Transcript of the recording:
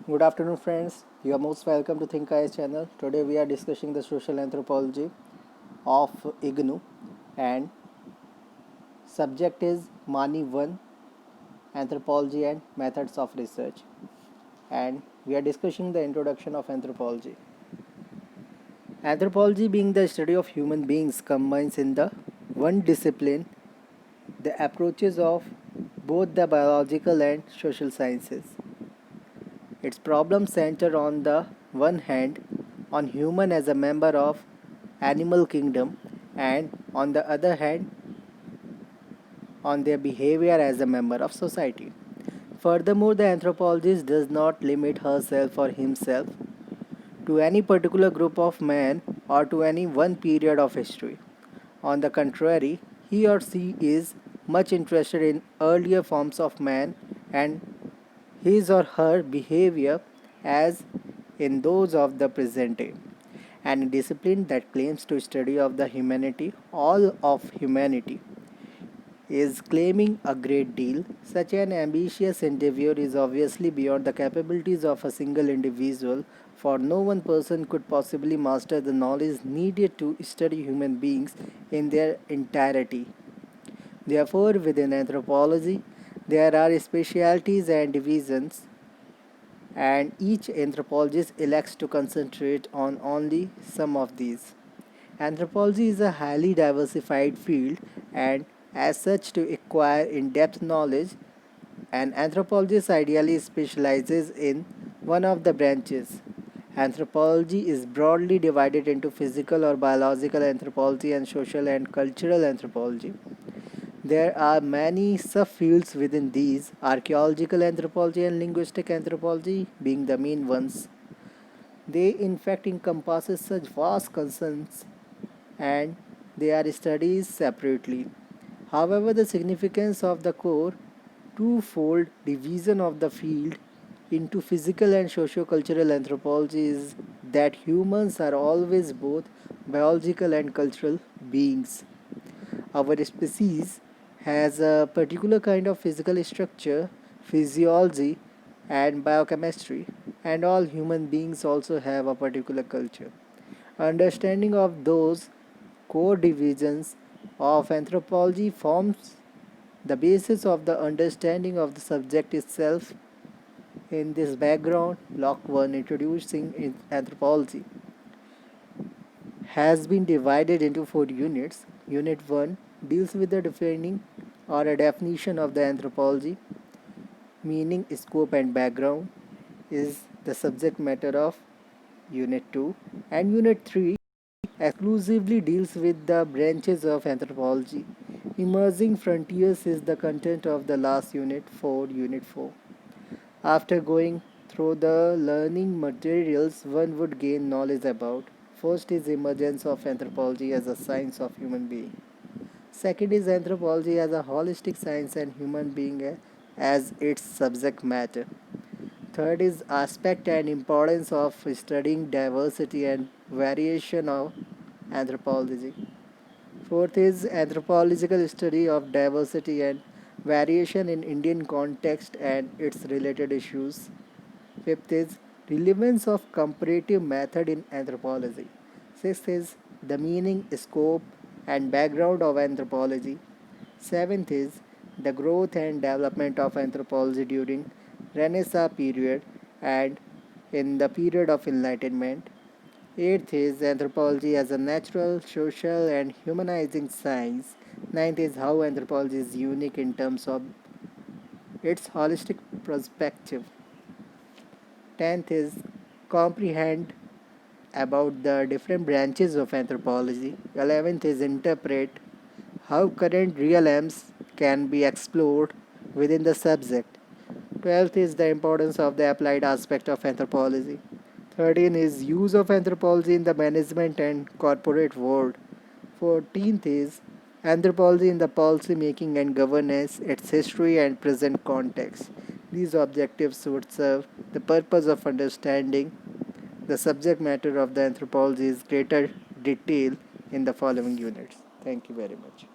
Good afternoon, friends. You are most welcome to Think IS channel. Today we are discussing the social anthropology of IGNU, and subject is Mani 1 Anthropology and Methods of Research. And we are discussing the introduction of anthropology. Anthropology, being the study of human beings, combines in the one discipline the approaches of both the biological and social sciences. Its problems center on the one hand on human as a member of animal kingdom, and on the other hand on their behavior as a member of society. Furthermore, the anthropologist does not limit herself or himself to any particular group of men or to any one period of history. On the contrary, he or she is much interested in earlier forms of man and his or her behavior as in those of the present day. And a discipline that claims to study of the humanity, all of humanity, is claiming a great deal. Such an ambitious endeavor is obviously beyond the capabilities of a single individual, for no one person could possibly master the knowledge needed to study human beings in their entirety. Therefore, within anthropology, there are specialties and divisions, and each anthropologist elects to concentrate on only some of these. Anthropology is a highly diversified field, and as such, to acquire in depth knowledge, an anthropologist ideally specializes in one of the branches. Anthropology is broadly divided into physical or biological anthropology and social and cultural anthropology. There are many subfields within these, archaeological anthropology and linguistic anthropology being the main ones. They in fact encompasses such vast concerns, and they are studied separately. However, the significance of the core twofold division of the field into physical and socio-cultural anthropology is that humans are always both biological and cultural beings. Our species has a particular kind of physical structure, physiology, and biochemistry, and all human beings also have a particular culture. Understanding of those core divisions of anthropology forms the basis of the understanding of the subject itself. In this background, Block 1 introducing in anthropology has been divided into 4 units. Unit 1 deals with the defining or a definition of the anthropology, meaning, scope, and background is the subject matter of Unit 2, and Unit 3 exclusively deals with the branches of anthropology. Emerging frontiers is the content of the last unit for Unit 4. After going through the learning materials, one would gain knowledge about. First is emergence of anthropology as a science of human being. Second is anthropology as a holistic science and human being as its subject matter. Third is aspect and importance of studying diversity and variation of anthropology. Fourth is anthropological study of diversity and variation in Indian context and its related issues. Fifth is relevance of comparative method in anthropology. Sixth is the meaning, scope, and background of anthropology. Seventh is the growth and development of anthropology during Renaissance period and in the period of Enlightenment. Eighth is anthropology as a natural, social, and humanizing science. Ninth is how anthropology is unique in terms of its holistic perspective. Tenth is comprehend about the different branches of anthropology. 11th is interpret how current realms can be explored within the subject. 12th is the importance of the applied aspect of anthropology. 13 is use of anthropology in the management and corporate world. 14th is anthropology in the policy making and governance, its history and present context. These objectives would serve the purpose of understanding the subject matter of the anthropology in greater detail in the following units. Thank you very much.